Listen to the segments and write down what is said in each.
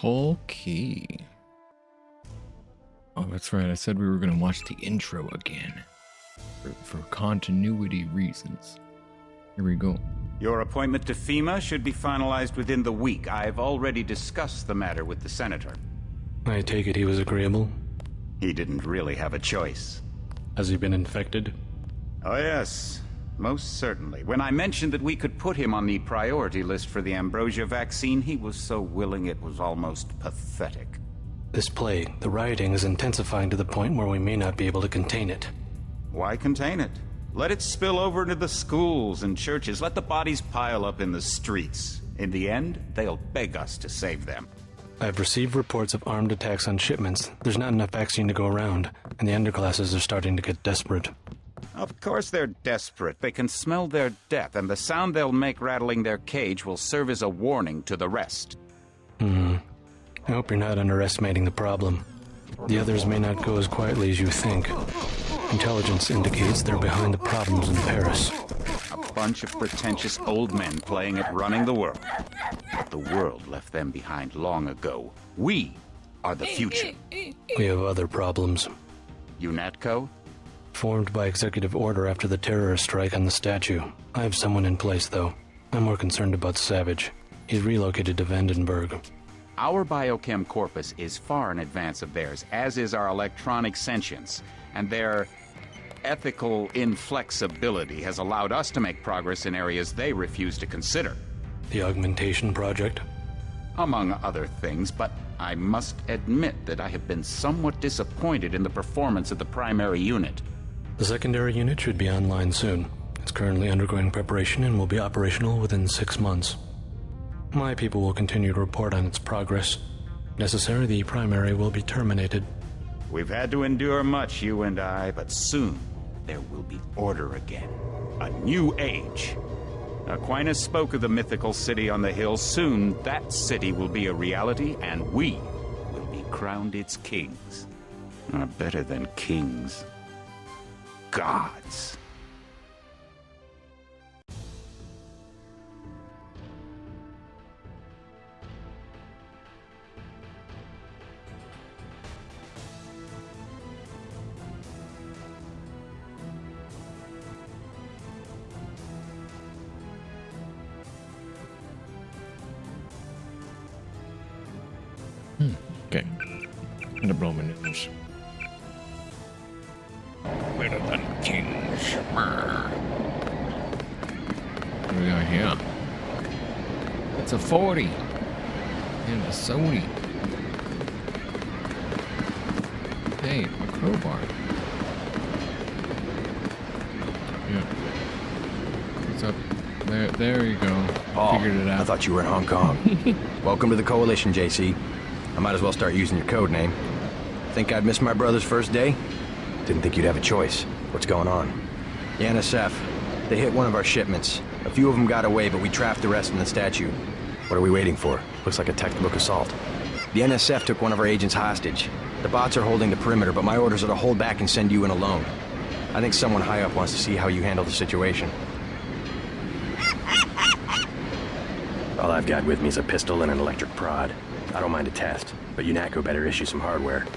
Okay. Oh, that's right. I said we were going to watch the intro again. For continuity reasons. Here we go. Your appointment to FEMA should be finalized within the week. I've already discussed the matter with the senator. I take it he was agreeable? He didn't really have a choice. Has he been infected? Oh yes, most certainly. When I mentioned that we could put him on the priority list for the ambrosia vaccine, he was so willing it was almost pathetic. This plague, the rioting, is intensifying to the point where we may not be able to contain it. Why contain it? Let it spill over into the schools and churches. Let the bodies pile up in the streets. In the end, they'll beg us to save them. I've received reports of armed attacks on shipments. There's not enough vaccine to go around, and the underclasses are starting to get desperate. Of course they're desperate. They can smell their death, and the sound they'll make rattling their cage will serve as a warning to the rest. I hope you're not underestimating the problem. The others may not go as quietly as you think. Intelligence indicates they're behind the problems in Paris. A bunch of pretentious old men playing at running the world. The world left them behind long ago. We are the future. We have other problems. UNATCO? Formed by executive order after the terrorist strike on the statue. I have someone in place, though. I'm more concerned about Savage. He's relocated to Vandenberg. Our biochem corpus is far in advance of theirs, as is our electronic sentience, and their ethical inflexibility has allowed us to make progress in areas they refuse to consider. The augmentation project? Among other things, but I must admit that I have been somewhat disappointed in the performance of the primary unit. The secondary unit should be online soon. It's currently undergoing preparation and will be operational within 6 months. My people will continue to report on its progress. If necessary, the primary will be terminated. We've had to endure much, you and I, but soon there will be order again. A new age. Aquinas spoke of the mythical city on the hill. Soon that city will be a reality, and we will be crowned its kings. Better than kings. Gods. Okay. And the Roman news. Better than kings. What do we got here? It's a 40. And a Sony. Hey, a crowbar. Yeah. What's up? There you go. Oh, Figured it out. I thought you were in Hong Kong. Welcome to the Coalition, JC. I might as well start using your code name. Think I'd miss my brother's first day? Didn't think you'd have a choice. What's going on? The NSF. They hit one of our shipments. A few of them got away, but we trapped the rest in the statue. What are we waiting for? Looks like a textbook assault. The NSF took one of our agents hostage. The bots are holding the perimeter, but my orders are to hold back and send you in alone. I think someone high up wants to see how you handle the situation. All I've got with me is a pistol and an electric prod. I don't mind a test, but UNATCO better issue some hardware.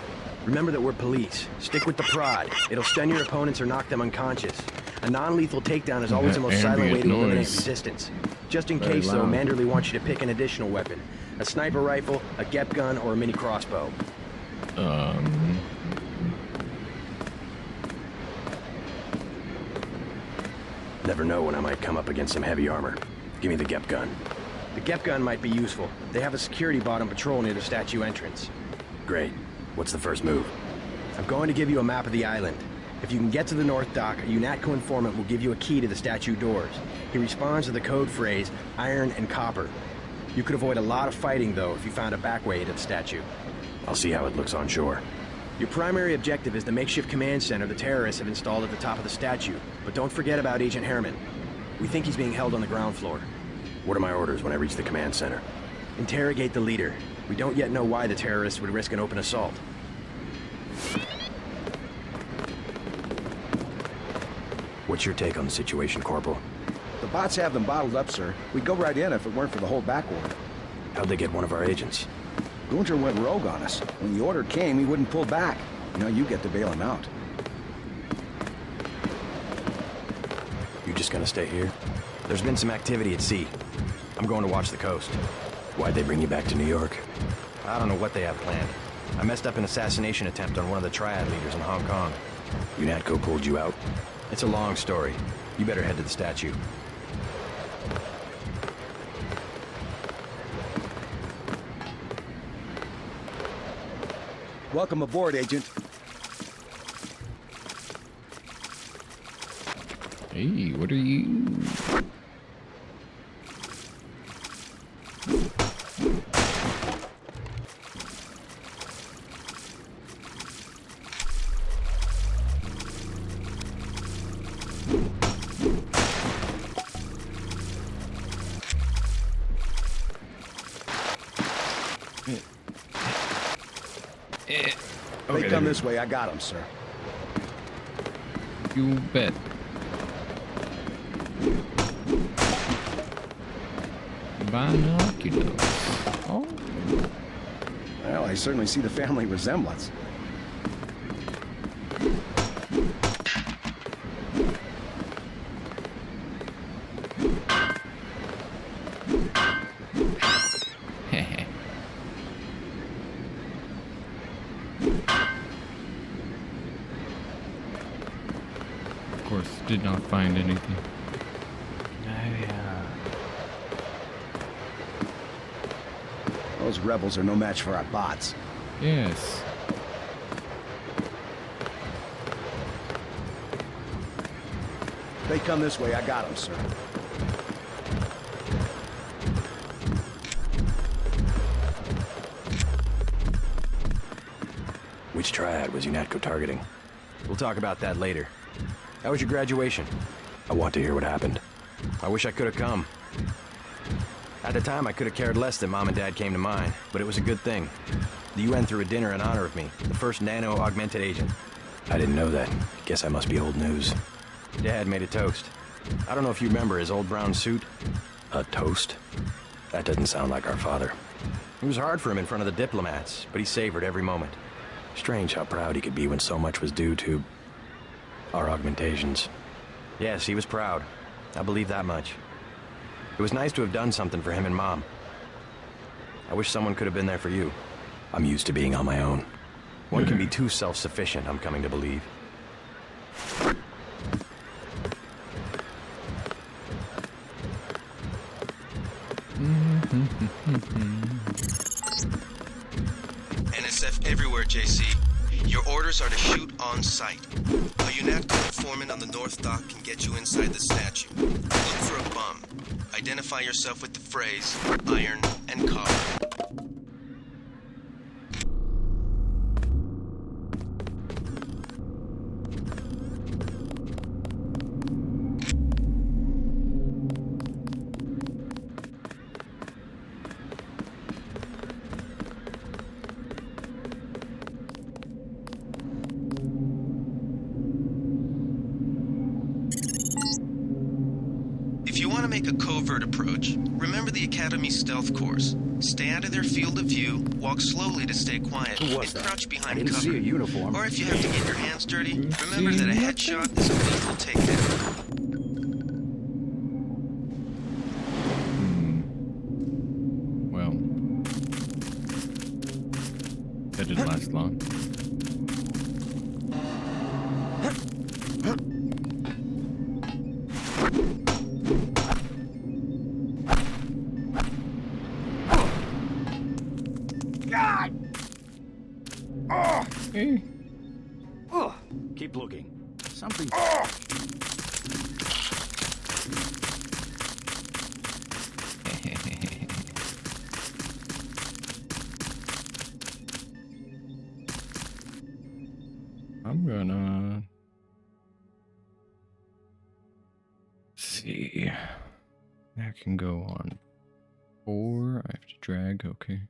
Remember that we're police. Stick with the prod. It'll stun your opponents or knock them unconscious. A non-lethal takedown is always the most silent way to eliminate resistance. Just in case, though, Manderley wants you to pick an additional weapon. A sniper rifle, a GEP gun, or a mini crossbow. Never know when I might come up against some heavy armor. Give me the GEP gun. The GEP gun might be useful. They have a security bot on patrol near the statue entrance. Great. What's the first move? I'm going to give you a map of the island. If you can get to the North Dock, a UNATCO informant will give you a key to the statue doors. He responds to the code phrase, iron and copper. You could avoid a lot of fighting, though, if you found a back way to the statue. I'll see how it looks on shore. Your primary objective is the makeshift command center the terrorists have installed at the top of the statue. But don't forget about Agent Herman. We think he's being held on the ground floor. What are my orders when I reach the command center? Interrogate the leader. We don't yet know why the terrorists would risk an open assault. What's your take on the situation, Corporal? The bots have them bottled up, sir. We'd go right in if it weren't for the whole back order. How'd they get one of our agents? Gunter went rogue on us. When the order came, he wouldn't pull back. Now you get to bail him out. You just gonna stay here? There's been some activity at sea. I'm going to watch the coast. Why'd they bring you back to New York? I don't know what they have planned. I messed up an assassination attempt on one of the triad leaders in Hong Kong. UNATCO pulled you out? It's a long story. You better head to the statue. Welcome aboard, Agent. Hey, what are you? They come this way, I got him, sir. You bet. Binoculars. Oh. Well, I certainly see the family resemblance. Of course, did not find anything. Those rebels are no match for our bots. Yes. They come this way, I got them, sir. Which triad was UNATCO targeting? We'll talk about that later. How was your graduation? I want to hear what happened. I wish I could have come. At the time, I could have cared less that Mom and Dad came to mine, but it was a good thing. The UN threw a dinner in honor of me, the first nano-augmented agent. I didn't know that. Guess I must be old news. Dad made a toast. I don't know if you remember his old brown suit. A toast? That doesn't sound like our father. It was hard for him in front of the diplomats, but he savored every moment. Strange how proud he could be when so much was due to our augmentations. Yes, he was proud. I believe that much. It was nice to have done something for him and Mom. I wish someone could have been there for you. I'm used to being on my own. One can be too self-sufficient, I'm coming to believe. NSF everywhere, JC. Your orders are to shoot on sight. A UNATCO informant on the North Dock can get you inside the statue. Look for a bum. Identify yourself with the phrase, iron and copper. If you want to make a covert approach, remember the Academy's stealth course. Stay out of their field of view, walk slowly to stay quiet, Who was and that? crouch behind I didn't cover. see a uniform. Or if you have to get your hands dirty, remember that a headshot is a lethal takedown. Well, that didn't last long. Hey. Keep looking. Something. I'm gonna see. That can go on 4. I have to drag. Okay.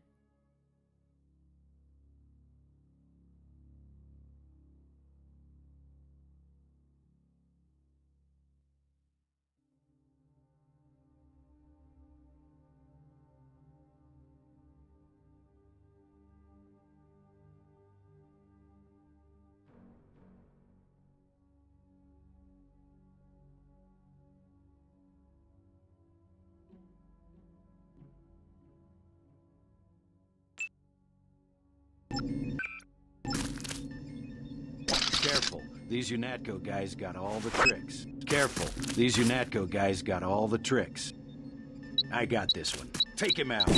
These UNATCO guys got all the tricks. Careful. These UNATCO guys got all the tricks. I got this one. Take him out.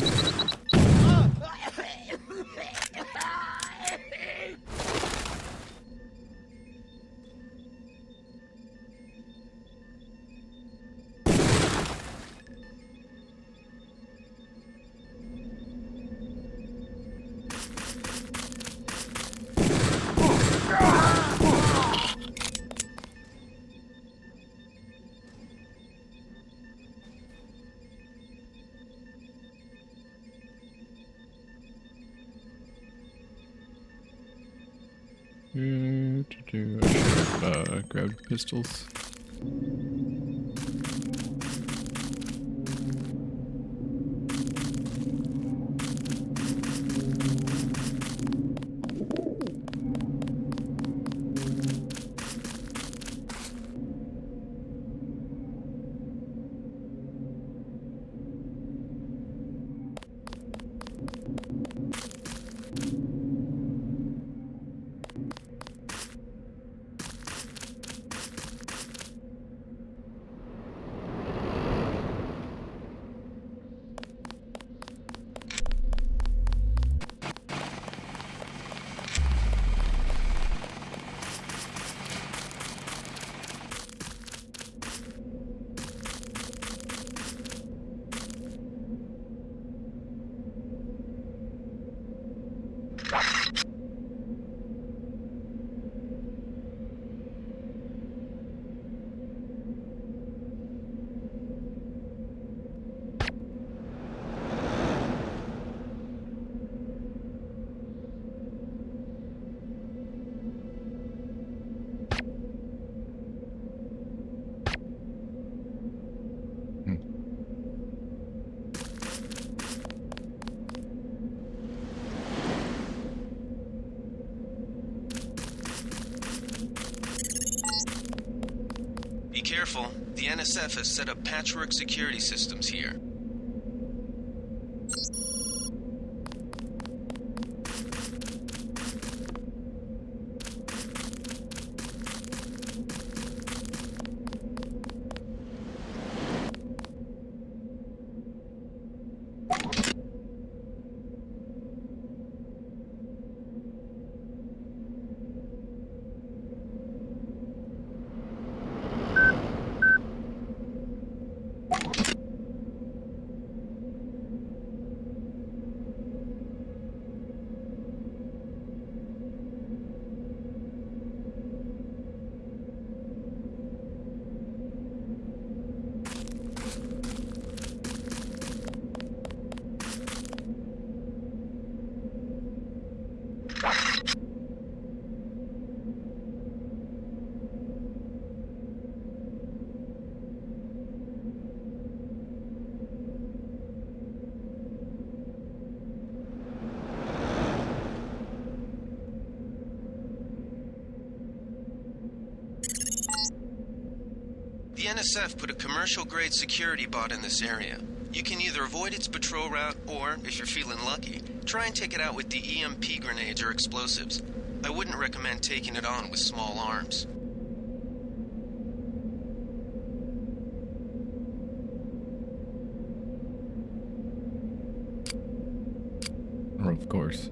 I should have grabbed pistols. Be careful. The NSF has set up patchwork security systems here. The NSF put a commercial-grade security bot in this area. You can either avoid its patrol route, or, if you're feeling lucky, try and take it out with the EMP grenades or explosives. I wouldn't recommend taking it on with small arms. Of course.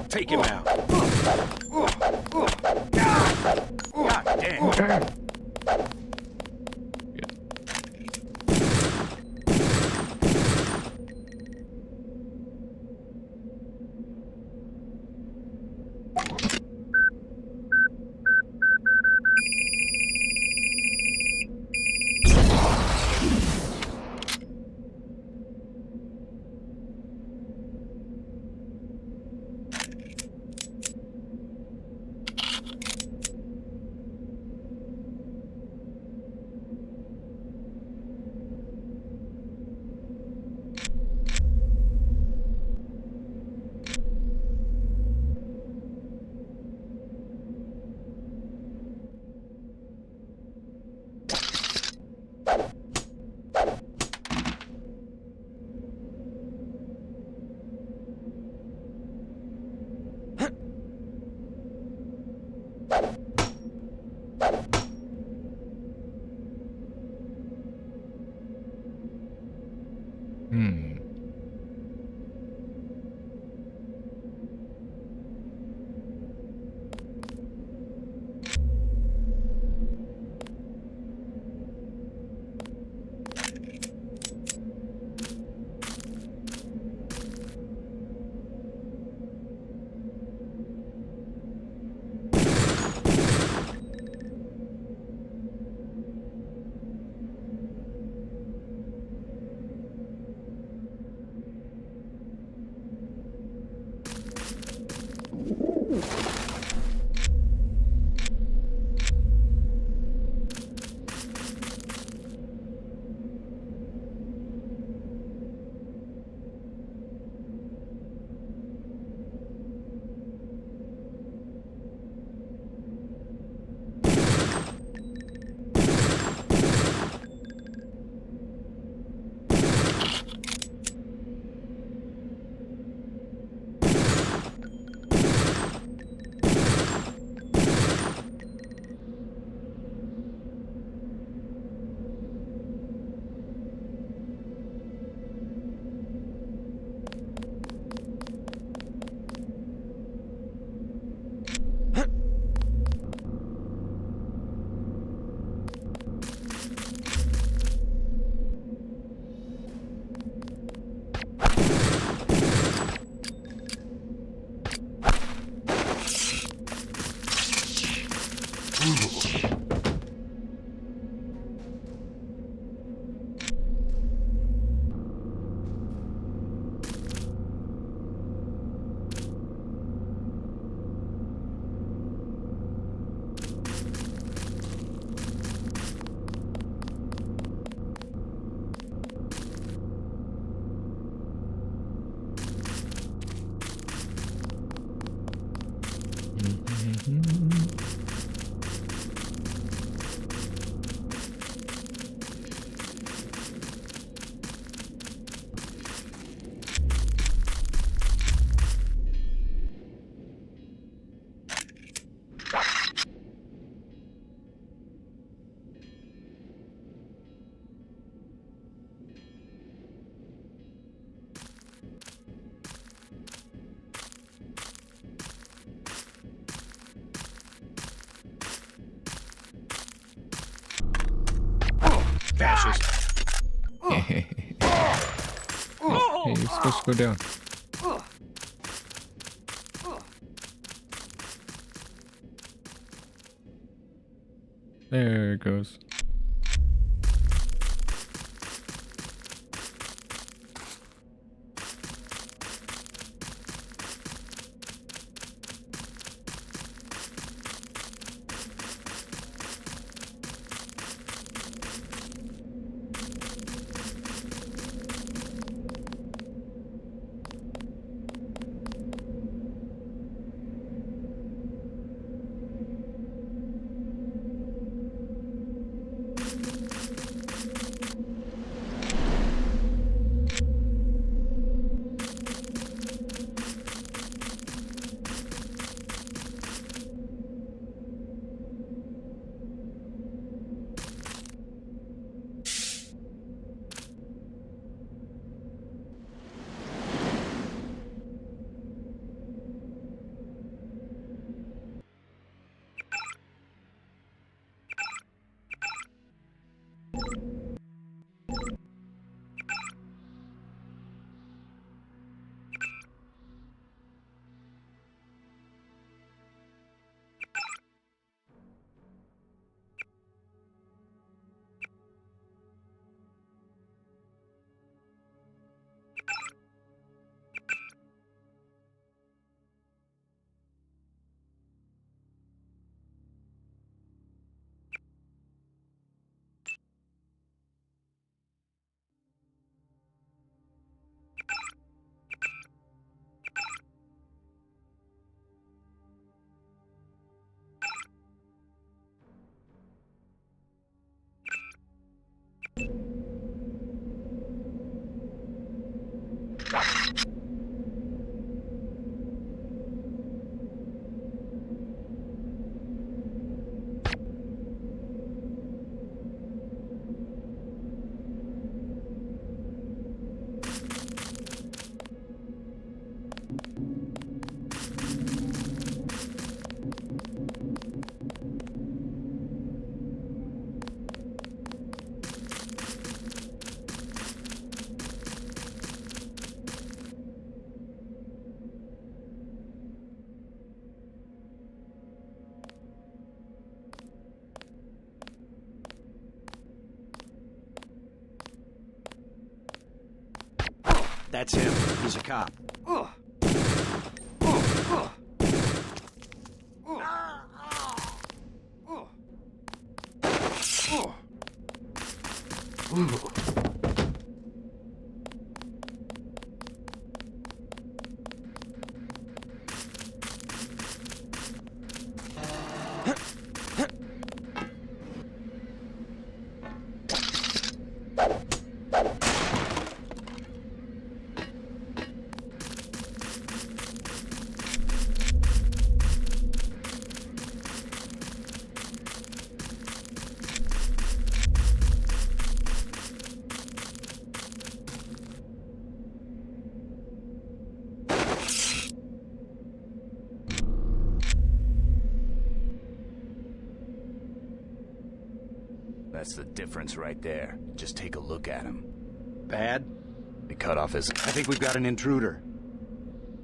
Take him out. God damn. Hmm. Fascist. Hey, you're supposed to go down. There it goes. That's him. He's a cop. That's the difference right there. Just take a look at him. Bad? They cut off his... I think we've got an intruder.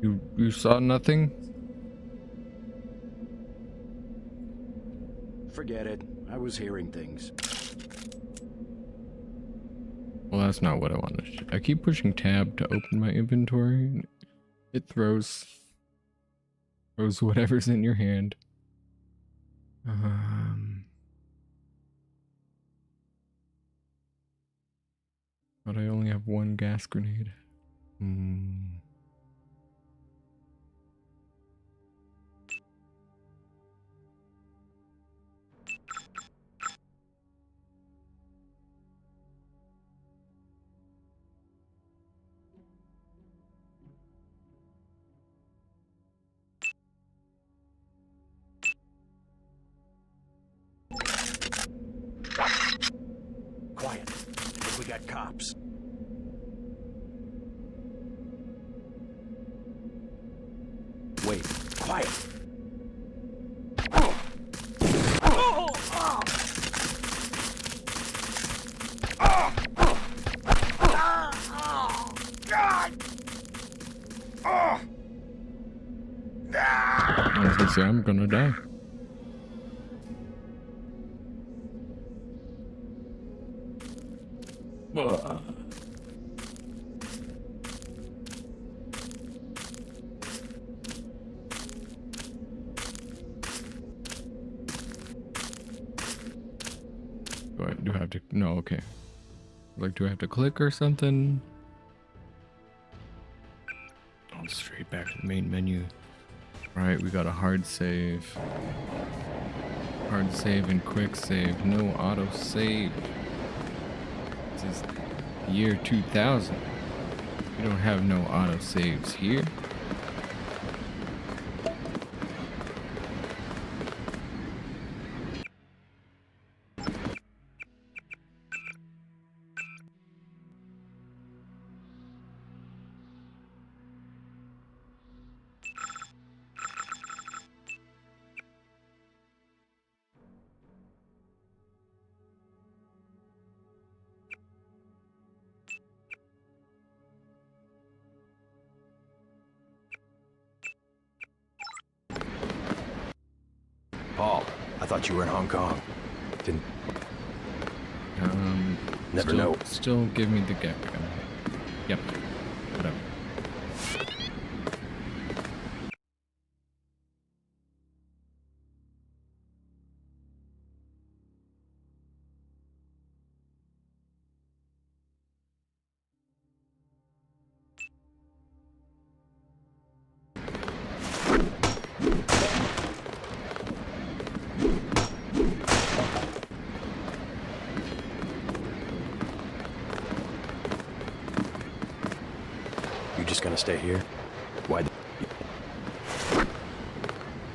You saw nothing? Forget it. I was hearing things. Well, that's not what I wanted. I keep pushing tab to open my inventory. And it throws whatever's in your hand. But I only have one gas grenade. Quiet. We got cops. Wait. Quiet. Honestly, say I'm gonna die. Do I have to? No, okay. Like, do I have to click or something? Oh, straight back to the main menu. Right, we got a hard save. Hard save and quick save. No auto save. This is the year 2000. We don't have no auto saves here. Paul, I thought you were in Hong Kong. Didn't... Never still, know. Still give me the gap gun. Yep. Whatever. You just gonna stay here? Why the...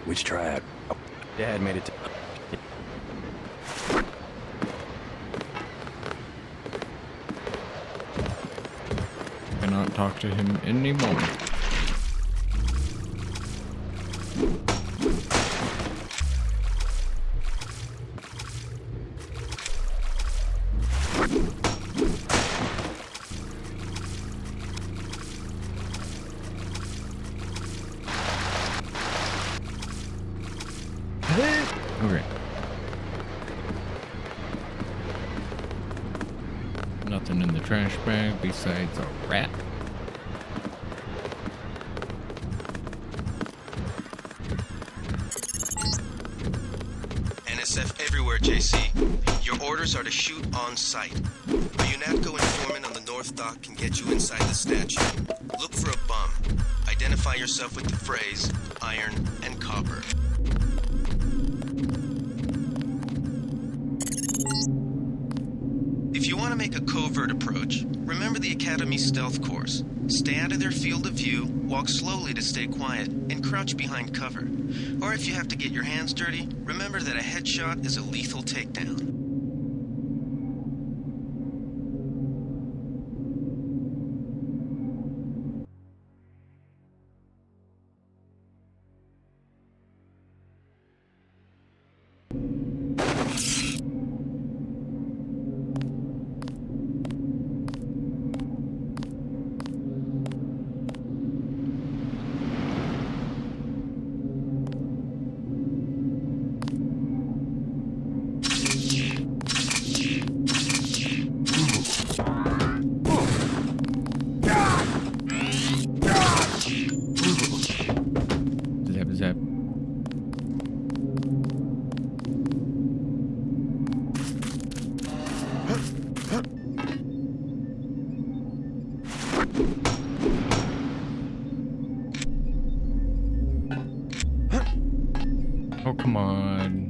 Which tribe? Oh, Dad made it to... Cannot talk to him anymore. Okay. Nothing in the trash bag besides a rat. JC. Your orders are to shoot on site. A UNATCO informant on the North Dock can get you inside the statue. Look for a bum. Identify yourself with the phrase, iron and copper. If you want to make a covert approach, remember the Academy stealth course. Stay out of their field of view, walk slowly to stay quiet, and crouch behind cover. Or if you have to get your hands dirty, remember that a headshot is a lethal takedown. Zap, zap. Oh, come on.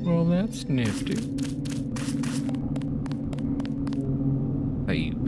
Well, that's nifty. Save.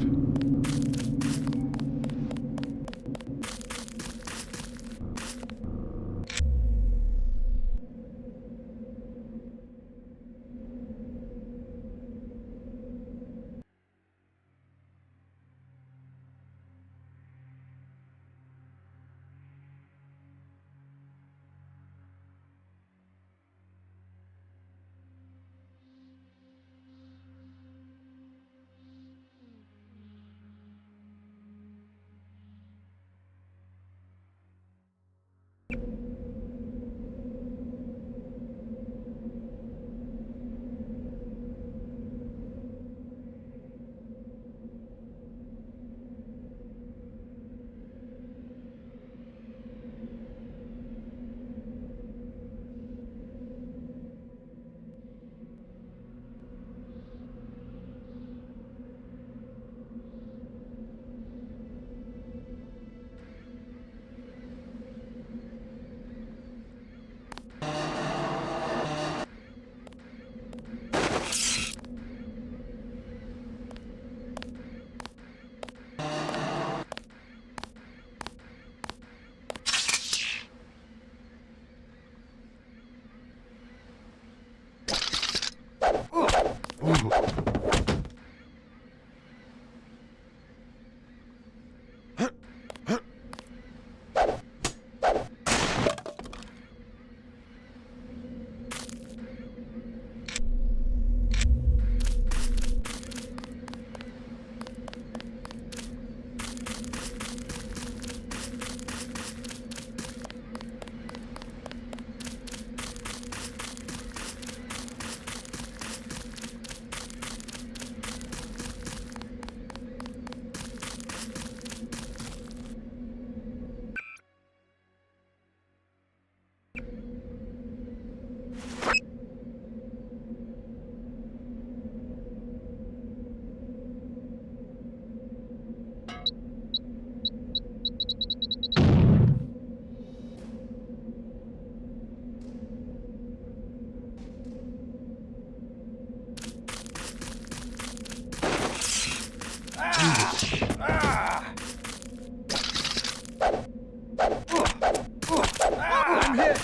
I'm hit!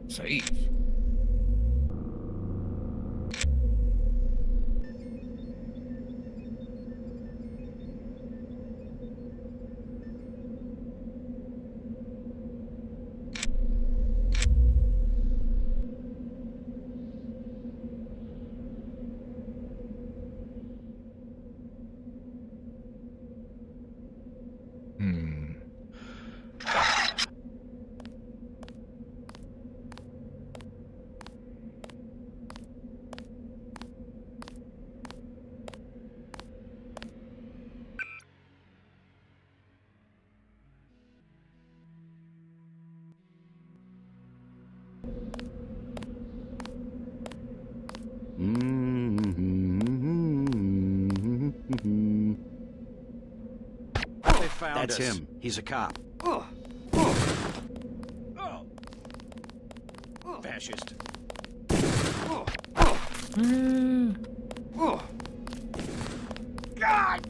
Save. Hmm. They found That's us. Him. He's a cop. Fascist. God!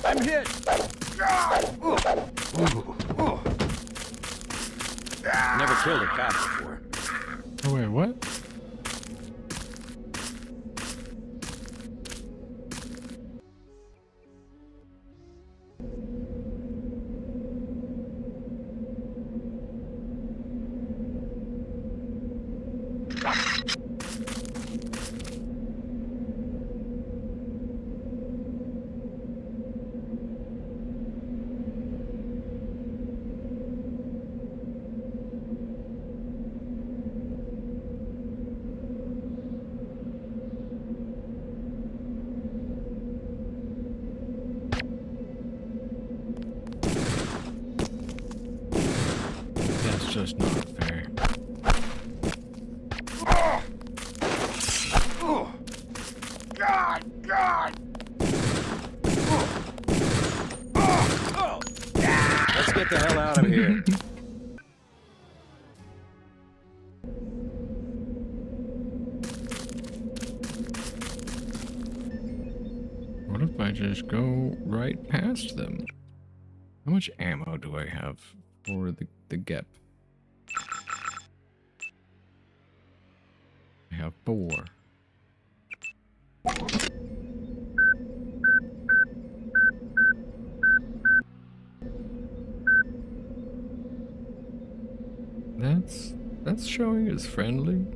I'm hit! Never killed a cop before. Oh, wait, what? That's just not fair. Let's get the hell out of here. What if I just go right past them? How much ammo do I have for the GEP? I have 4. That's showing as friendly.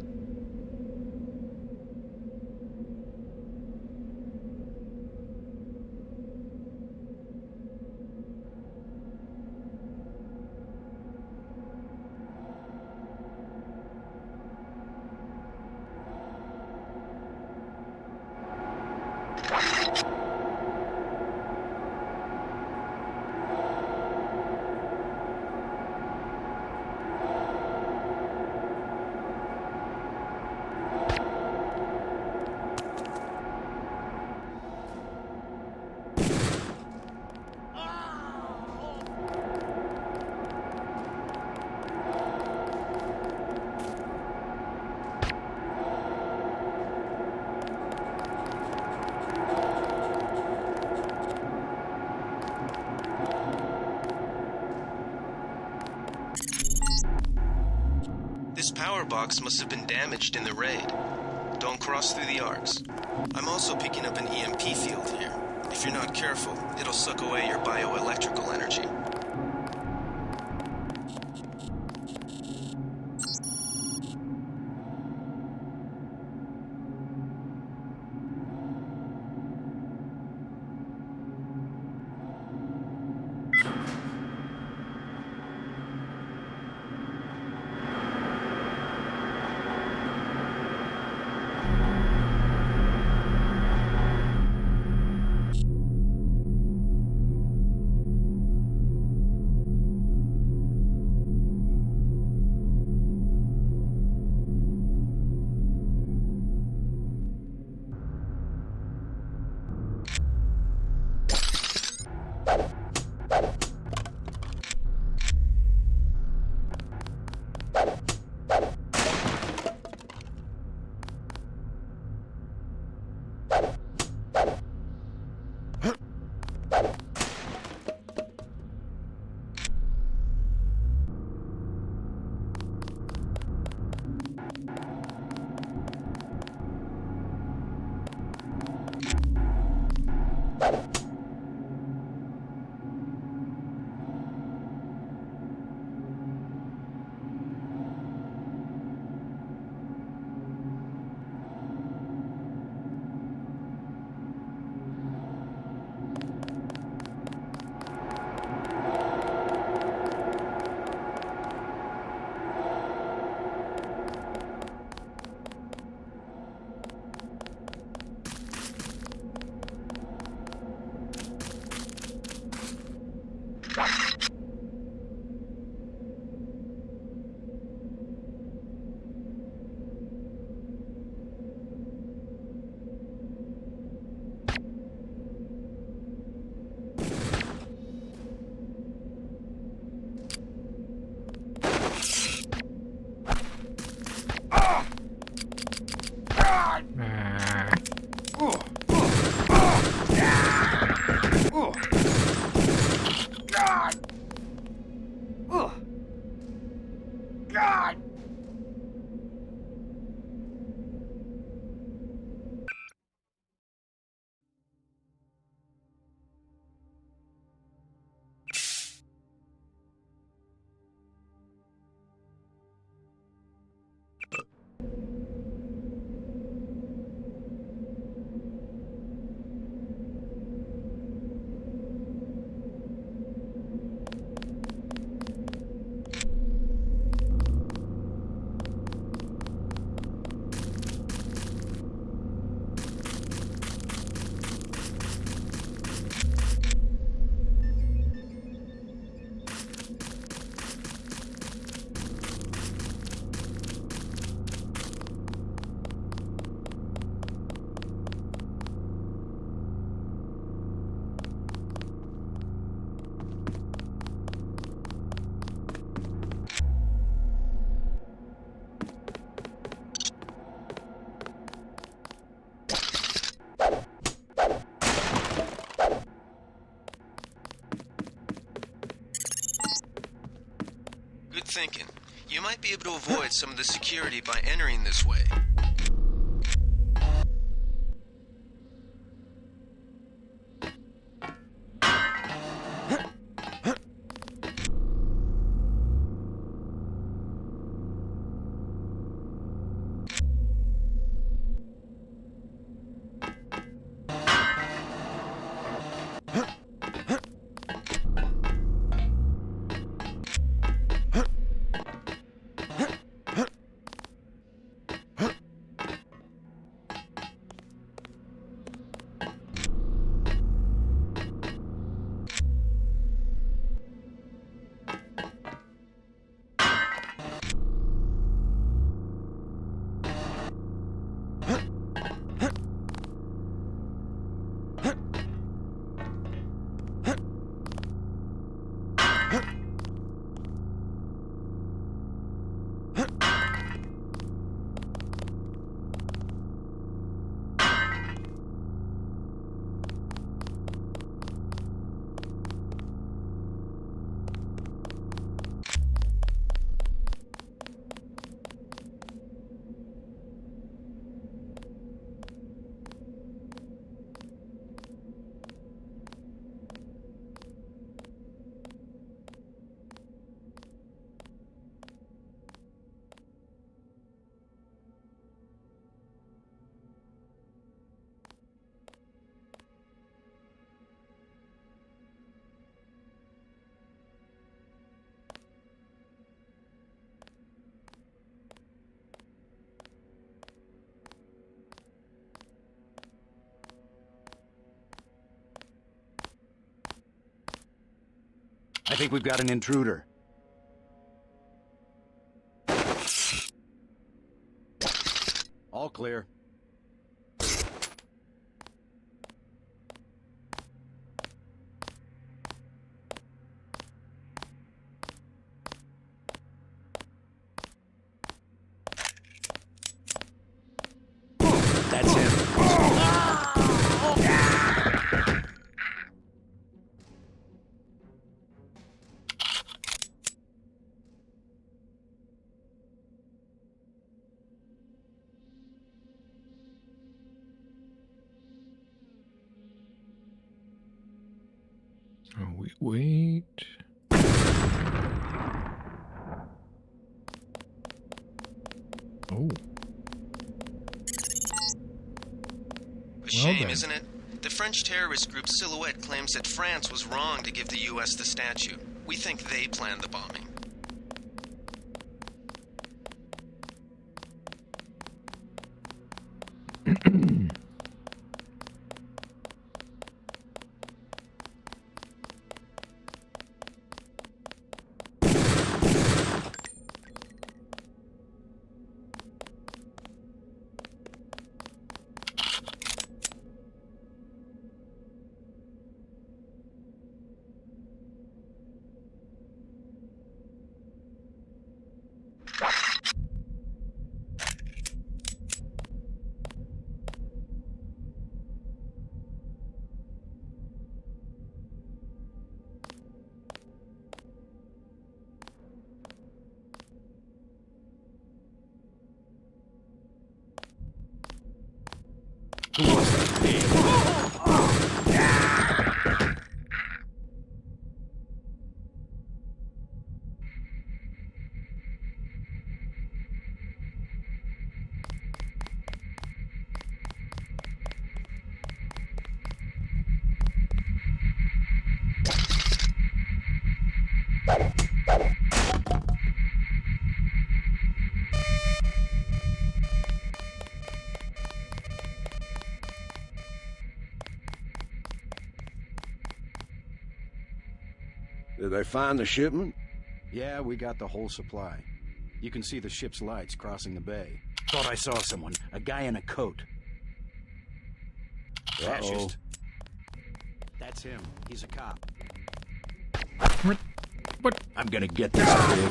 This power box must have been damaged in the raid. Don't cross through the arcs. I'm also picking up an EMP field here. If you're not careful, it'll suck away your bioelectrical energy. Good thinking. You might be able to avoid some of the security by entering this way. I think we've got an intruder. All clear. That's him. Oh, wait. Oh. A shame, then. isn't it? The French terrorist group Silhouette claims that France was wrong to give the U.S. the statue. We think they planned the bombing. they find the shipment? Yeah, we got the whole supply. You can see the ship's lights crossing the bay. Thought I saw someone. A guy in a coat. Fascist. That's him. He's a cop. What? What? I'm gonna get this pig.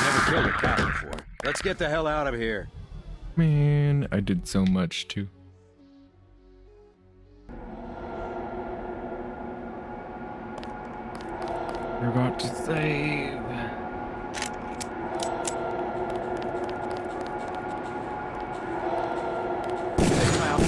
Never killed a cop before. Let's get the hell out of here. Man, I did so much too. Forgot to save. Take him out.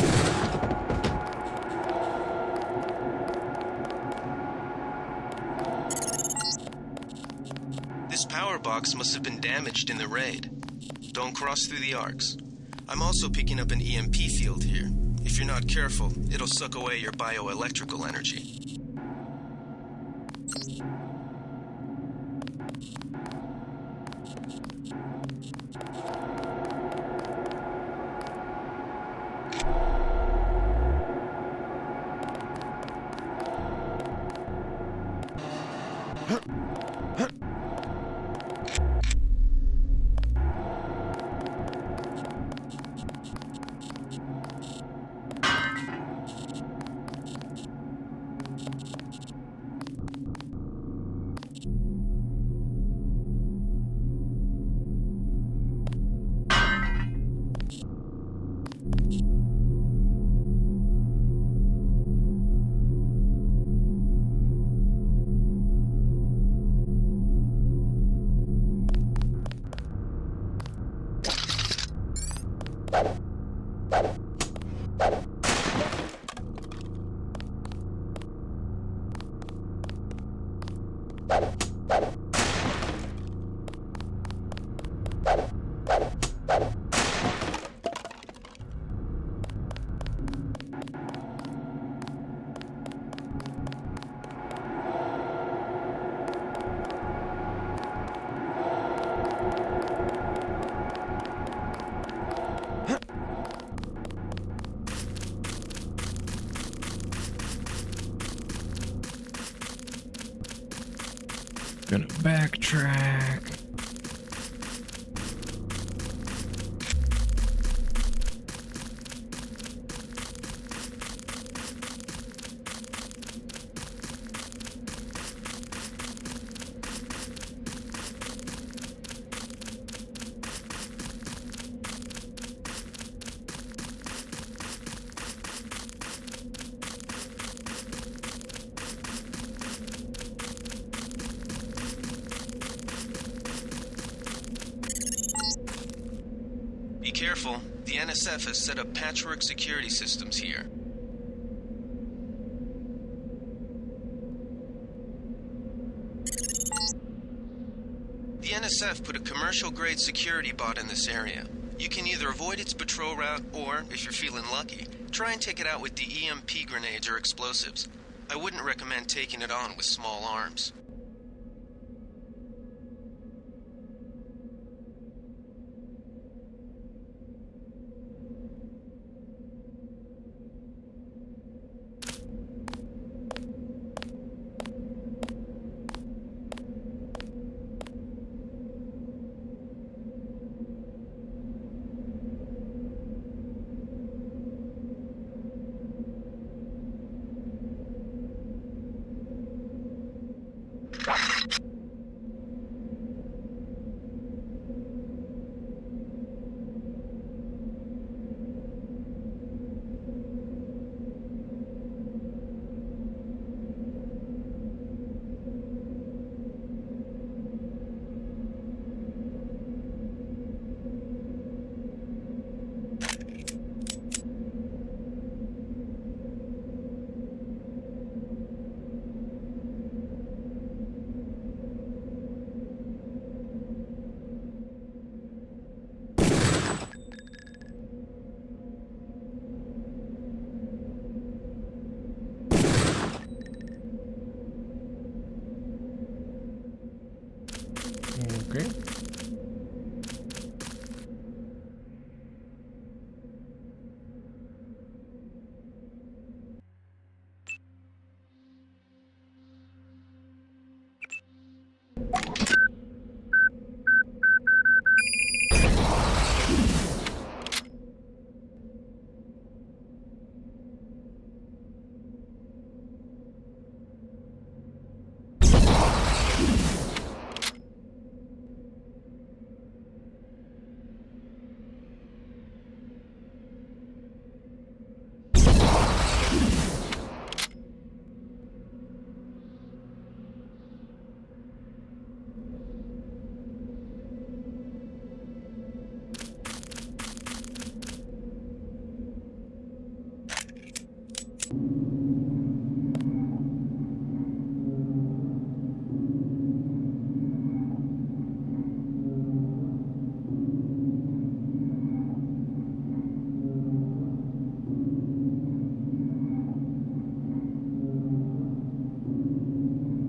This power box must have been damaged in the raid. Don't cross through the arcs. I'm also picking up an EMP field here. If you're not careful, it'll suck away your bioelectrical energy. Gonna backtrack. Be careful. The NSF has set up patchwork security systems here. The NSF put a commercial-grade security bot in this area. You can either avoid its patrol route, or, if you're feeling lucky, try and take it out with the EMP grenades or explosives. I wouldn't recommend taking it on with small arms.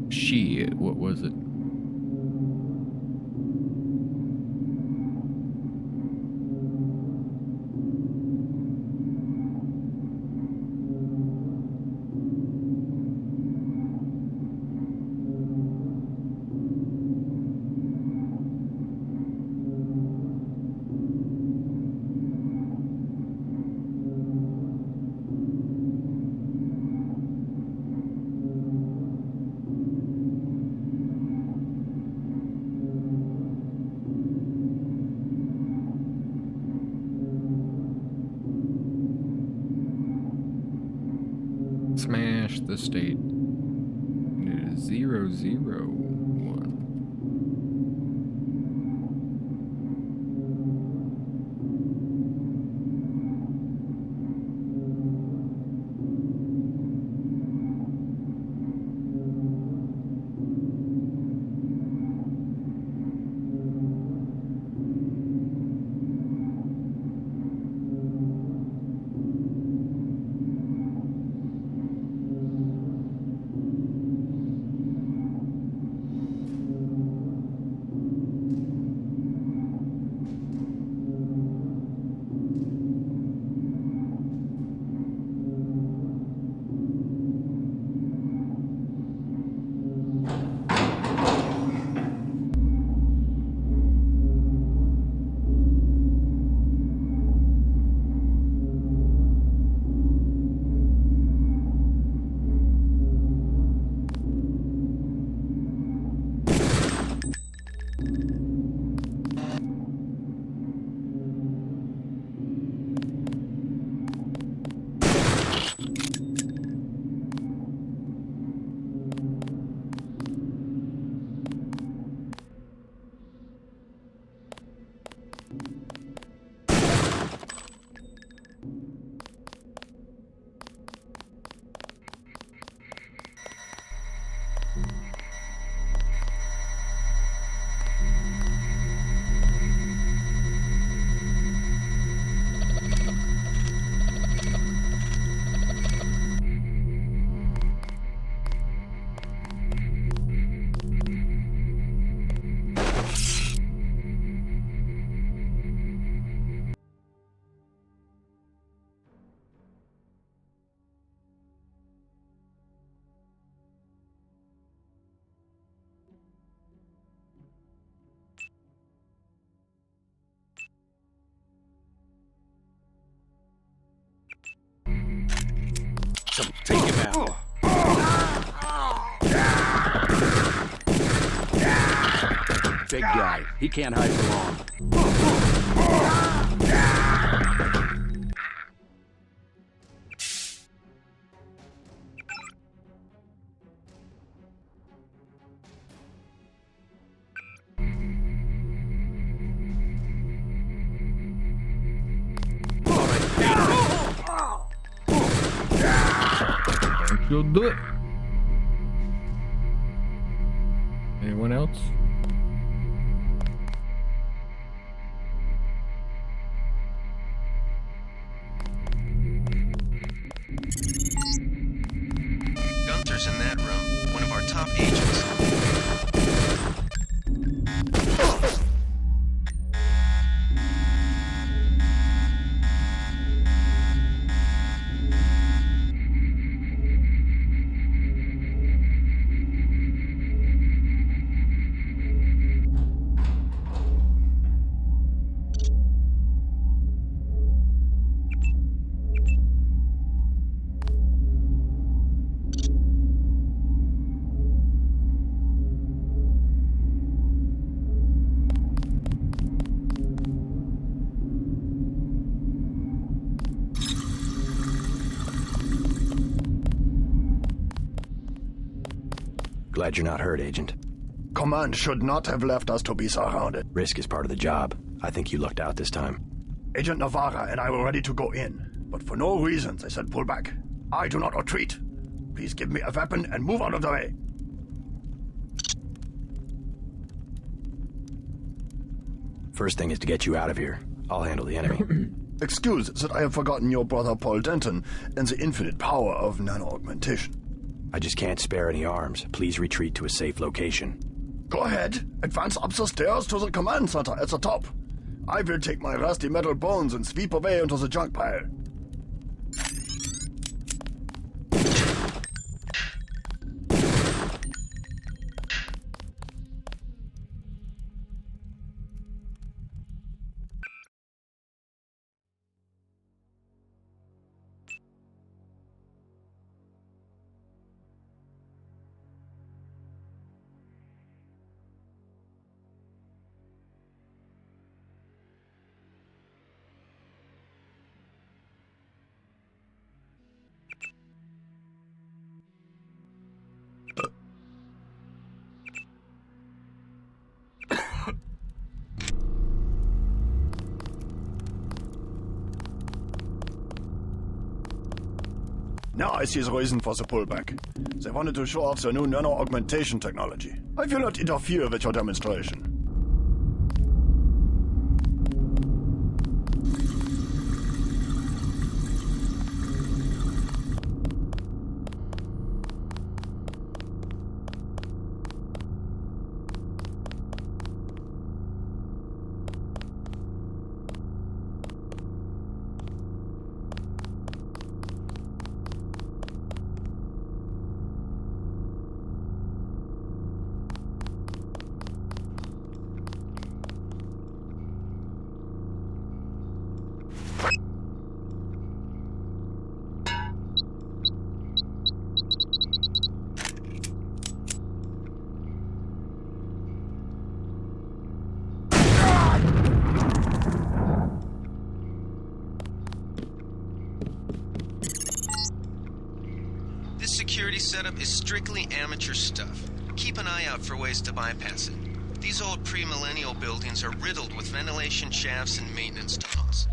Shit, what was it? Smash the state. It is 001. Take him out. Big guy. He can't hide for long. You'll do it. Anyone else? Gunther's in that room, one of our top agents. Glad you're not hurt, Agent. Command should not have left us to be surrounded. Risk is part of the job. I think you lucked out this time. Agent Navarra and I were ready to go in, but for no reason they said pull back. I do not retreat. Please give me a weapon and move out of the way. First thing is to get you out of here. I'll handle the enemy. Excuse that I have forgotten your brother Paul Denton and the infinite power of nano-augmentation. I just can't spare any arms. Please retreat to a safe location. Go ahead. Advance up the stairs to the command center at the top. I will take my rusty metal bones and sweep away into the junk pile. Now I see the reason for the pullback. They wanted to show off their new nano-augmentation technology. I will not interfere with your demonstration. This security setup is strictly amateur stuff. Keep an eye out for ways to bypass it. These old pre-millennial buildings are riddled with ventilation shafts and maintenance tunnels.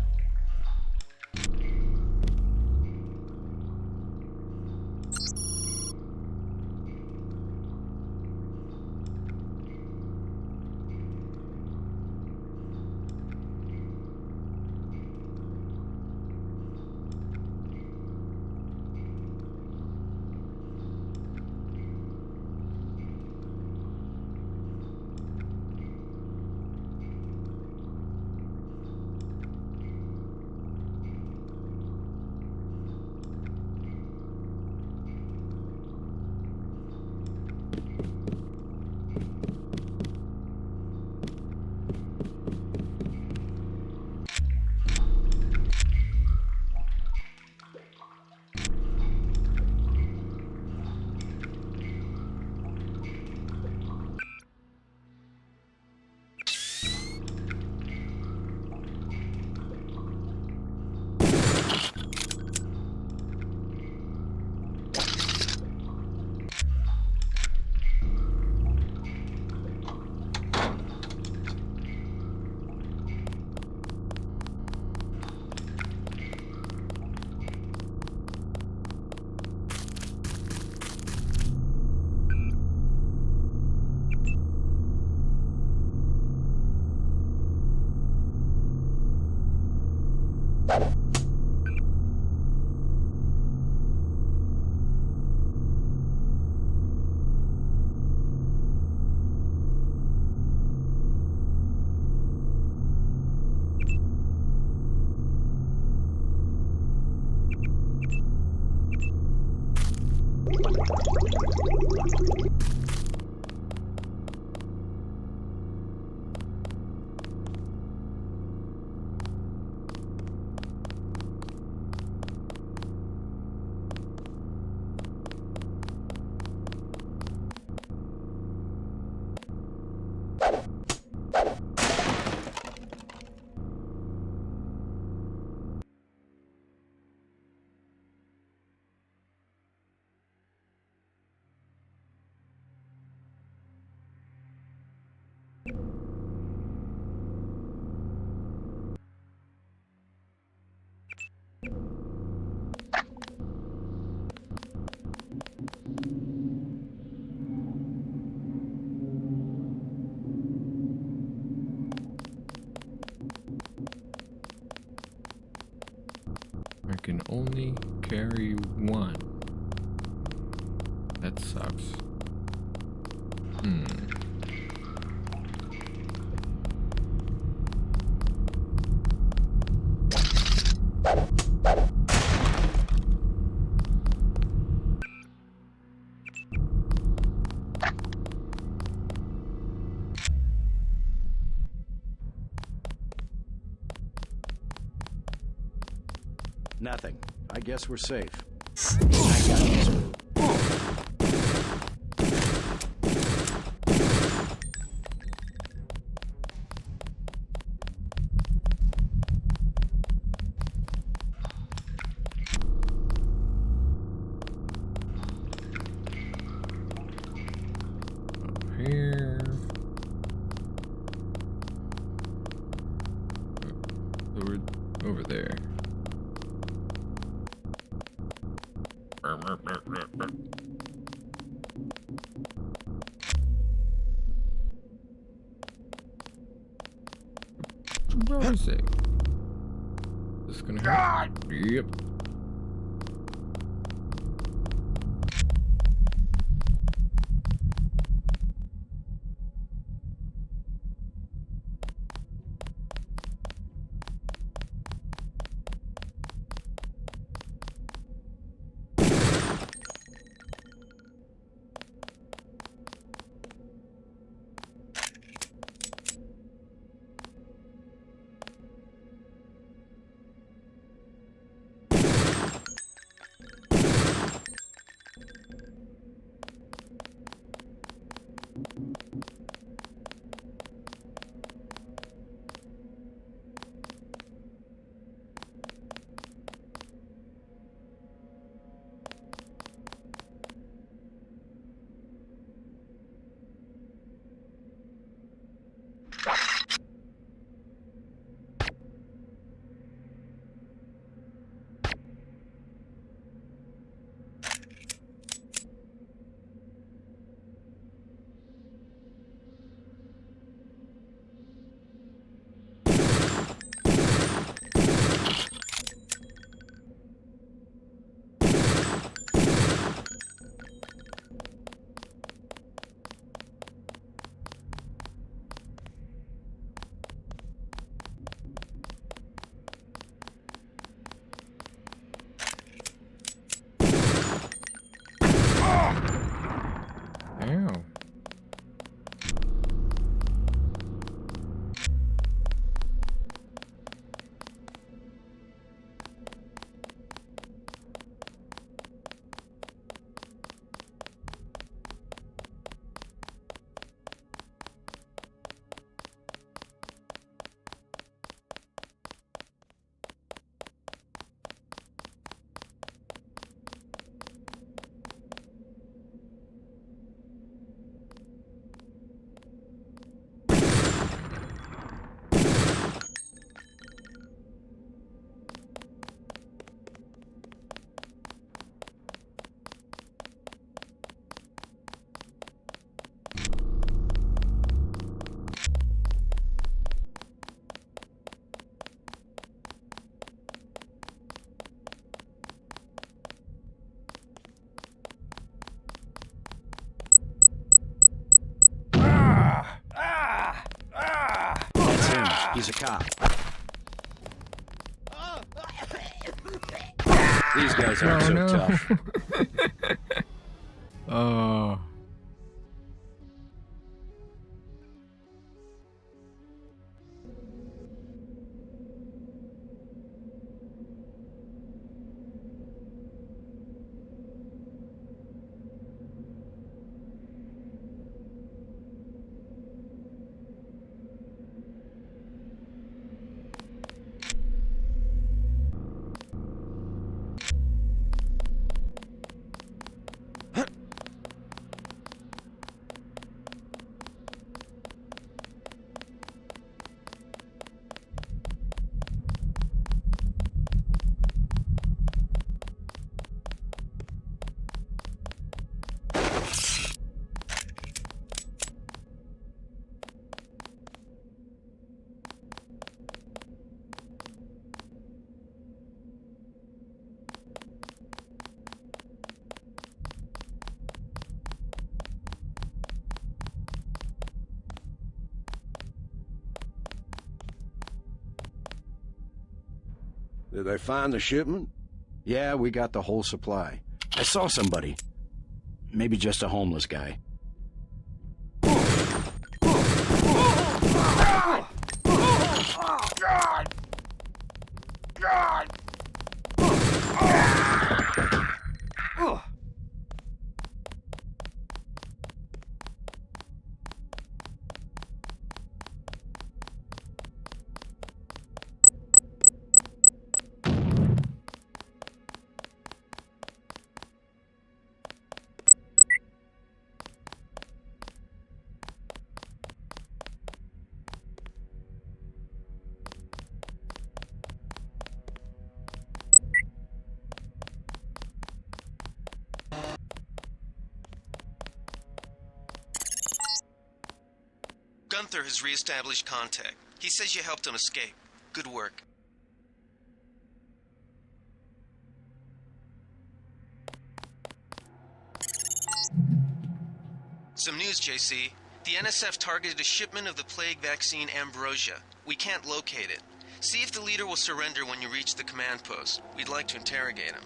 I can only carry one. That sucks. Nothing. I guess we're safe. I got this one. Here. So we're over there. Where is it? This gonna hurt? Yep. Ow. That's him. He's a cop. These guys aren't so tough. Oh. Did they find the shipment? Yeah, we got the whole supply. I saw somebody. Maybe just a homeless guy. Gunther has re-established contact. He says you helped him escape. Good work. Some news, JC. The NSF targeted a shipment of the plague vaccine Ambrosia. We can't locate it. See if the leader will surrender when you reach the command post. We'd like to interrogate him.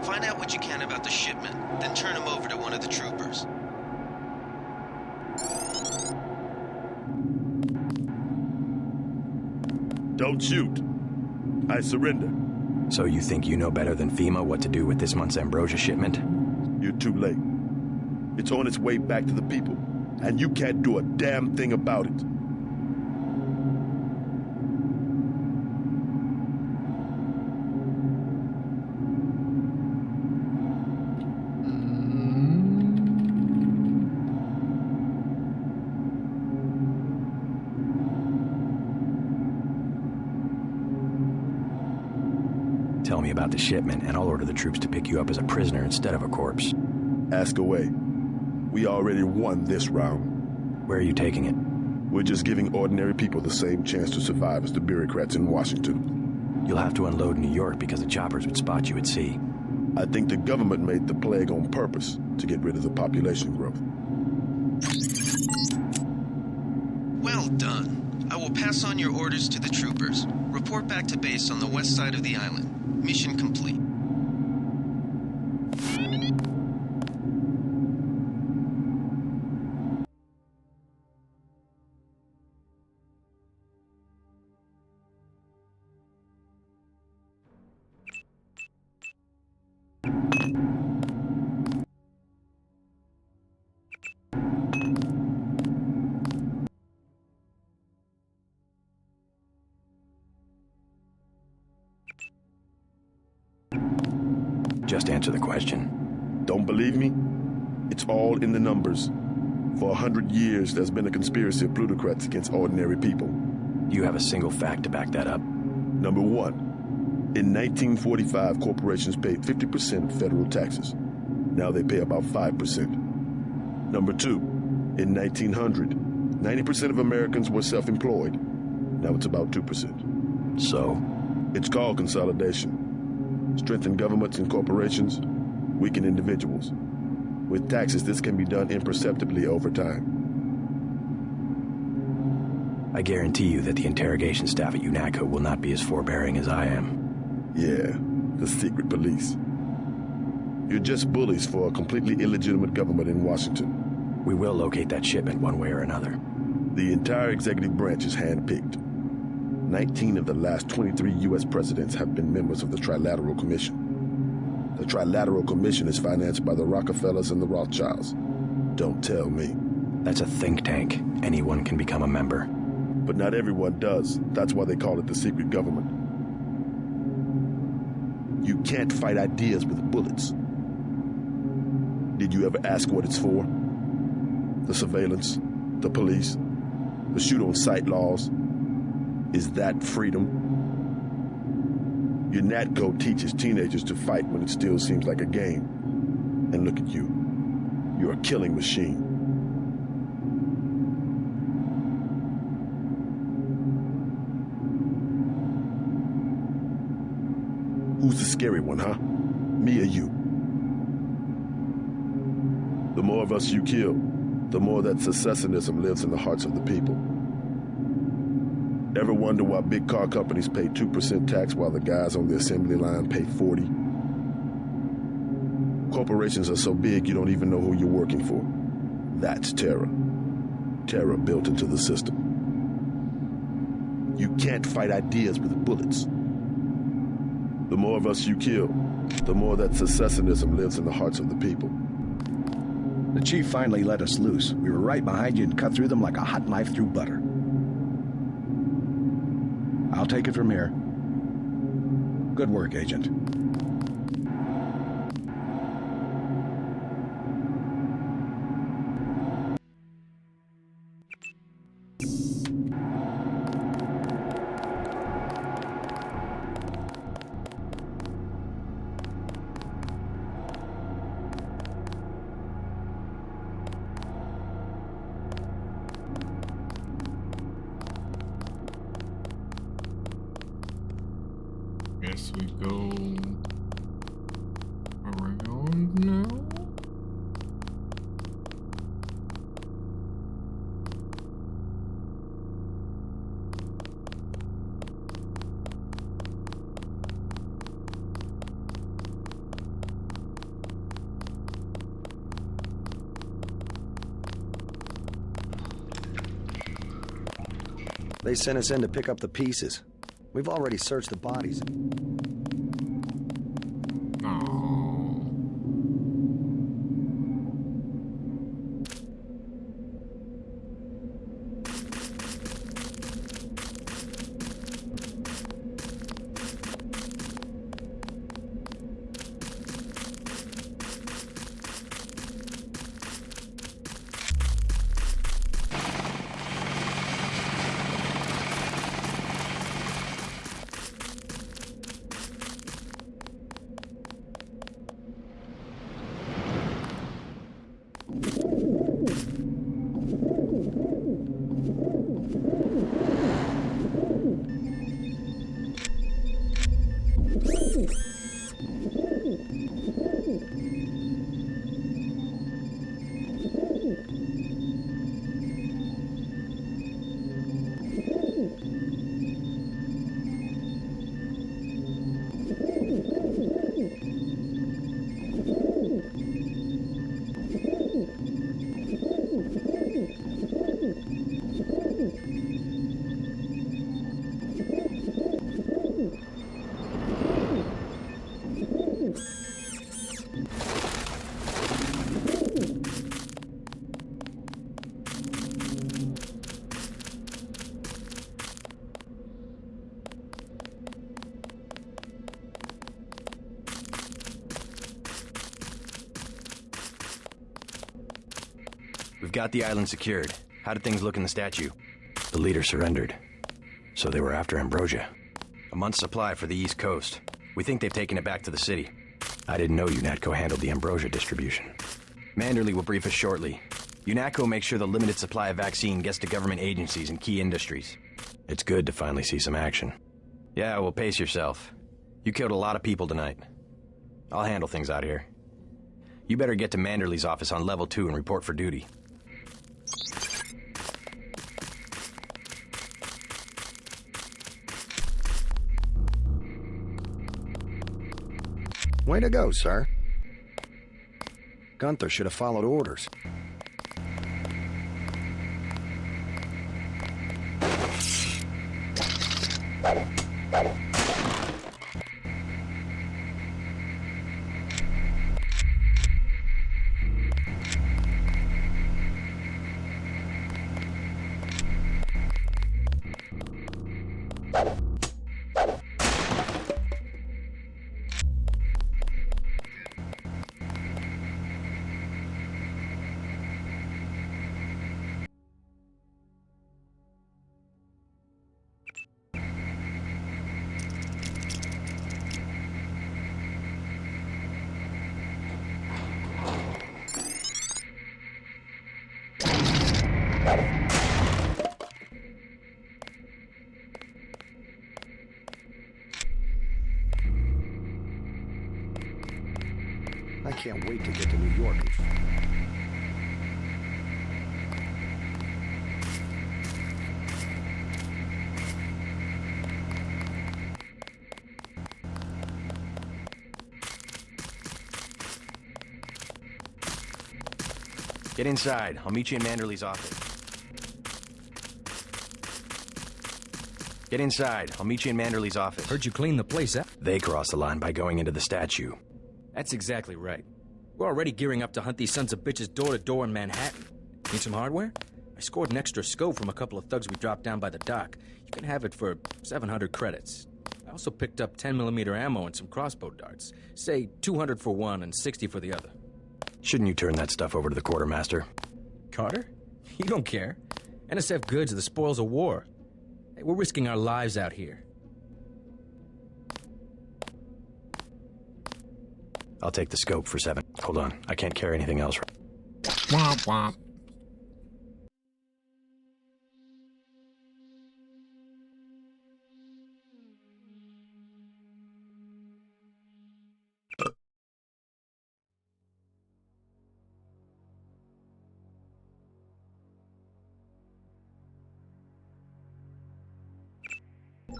Find out what you can about the shipment, then turn him over to one of the troopers. Don't shoot. I surrender. So you think you know better than FEMA what to do with this month's Ambrosia shipment? You're too late. It's on its way back to the people, and you can't do a damn thing about it. Tell me about the shipment, and I'll order the troops to pick you up as a prisoner instead of a corpse. Ask away. We already won this round. Where are you taking it? We're just giving ordinary people the same chance to survive as the bureaucrats in Washington. You'll have to unload in New York because the choppers would spot you at sea. I think the government made the plague on purpose to get rid of the population growth. Well done. I will pass on your orders to the troopers. Report back to base on the west side of the island. Mission complete. Just answer the question. Don't believe me? It's all in the numbers. For 100 years, there's been a conspiracy of plutocrats against ordinary people. Do you have a single fact to back that up? Number one, in 1945, corporations paid 50% of federal taxes. Now they pay about 5%. Number two, in 1900, 90% of Americans were self-employed. Now it's about 2%. So? It's called consolidation. Strengthen governments and corporations, weaken individuals. With taxes, this can be done imperceptibly over time. I guarantee you that the interrogation staff at UNATCO will not be as forbearing as I am. Yeah, the secret police. You're just bullies for a completely illegitimate government in Washington. We will locate that shipment one way or another. The entire executive branch is handpicked. 19 of the last 23 U.S. presidents have been members of the Trilateral Commission. The Trilateral Commission is financed by the Rockefellers and the Rothschilds. Don't tell me. That's a think tank. Anyone can become a member. But not everyone does. That's why they call it the secret government. You can't fight ideas with bullets. Did you ever ask what it's for? The surveillance, the police, the shoot-on-sight laws. Is that freedom? Your NatCo teaches teenagers to fight when it still seems like a game. And look at you. You're a killing machine. Who's the scary one, huh? Me or you? The more of us you kill, the more that secessionism lives in the hearts of the people. Ever wonder why big car companies pay 2% tax while the guys on the assembly line pay 40? Corporations are so big you don't even know who you're working for. That's terror. Terror built into the system. You can't fight ideas with bullets. The more of us you kill, the more that secessionism lives in the hearts of the people. The chief finally let us loose. We were right behind you and cut through them like a hot knife through butter. I'll take it from here. Good work, Agent. Guess we go around now. They sent us in to pick up the pieces. We've already searched the bodies. We've got the island secured. How did things look in the statue? The leader surrendered. So they were after Ambrosia. A month's supply for the East Coast. We think they've taken it back to the city. I didn't know UNATCO handled the Ambrosia distribution. Manderley will brief us shortly. UNATCO makes sure the limited supply of vaccine gets to government agencies and key industries. It's good to finally see some action. Yeah, well, pace yourself. You killed a lot of people tonight. I'll handle things out here. You better get to Manderley's office on level 2 and report for duty. Way to go, sir. Gunther should have followed orders. I can't wait to get to New York. Get inside. I'll meet you in Manderley's office. Get inside. I'll meet you in Manderley's office. Heard you clean the place out. They crossed the line by going into the statue. That's exactly right. We're already gearing up to hunt these sons of bitches door to door in Manhattan. Need some hardware? I scored an extra scope from a couple of thugs we dropped down by the dock. You can have it for 700 credits. I also picked up 10mm ammo and some crossbow darts. Say 200 for one and 60 for the other. Shouldn't you turn that stuff over to the quartermaster? Carter? You don't care. NSF goods are the spoils of war. Hey, we're risking our lives out here. I'll take the scope for 7. Hold on, I can't carry anything else. Womp womp.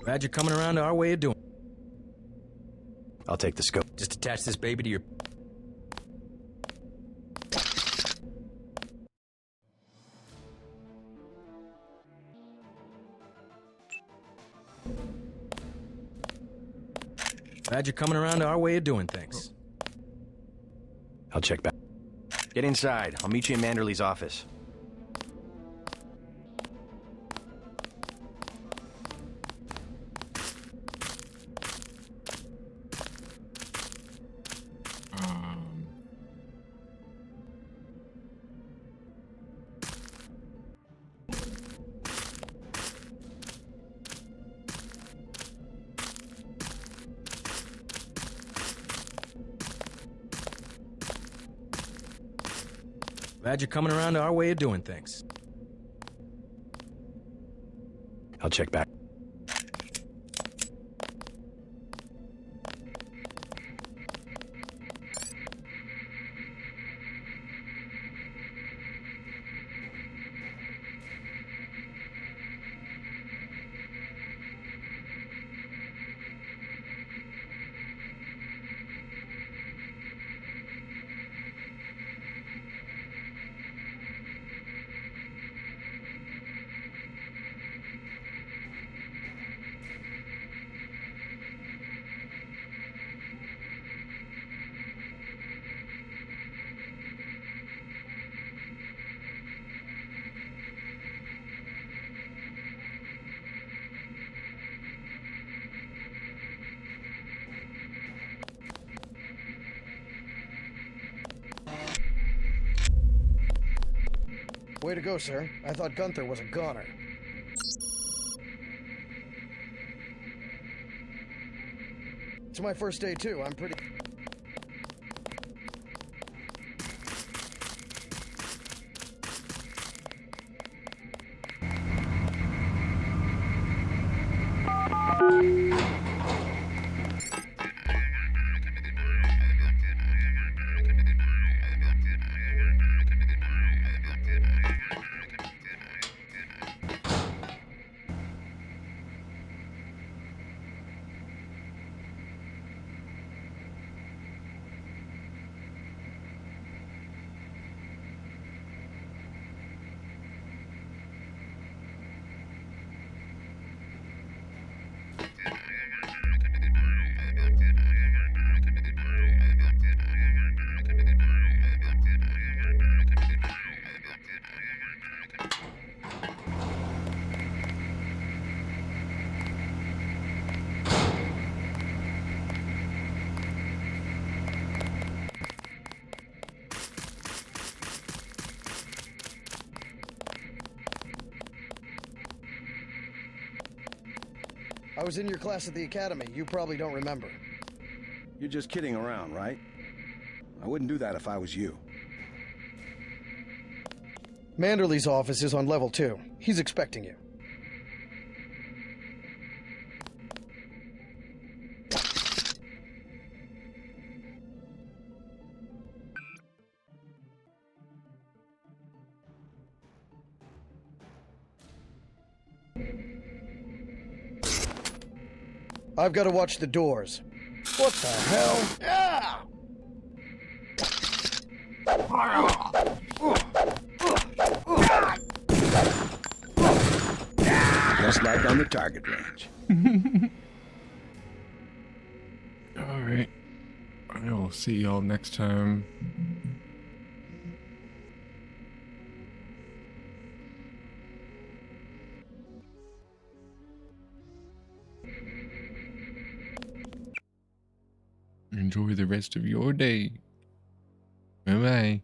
Glad you're coming around to our way of doing. I'll take the scope. Just attach this baby to your... Glad you're coming around to our way of doing things. I'll check back. Get inside. I'll meet you in Manderley's office. Glad you're coming around to our way of doing things. I'll check back. Way to go, sir. I thought Gunther was a goner. It's my first day, too. I'm pretty... I was in your class at the academy. You probably don't remember. You're just kidding around, right? I wouldn't do that if I was you. Manderley's office is on level 2. He's expecting you. I've got to watch the doors. What the hell? Ah! Just like on the target range. Alright. I will see y'all next time. Enjoy the rest of your day. Bye-bye.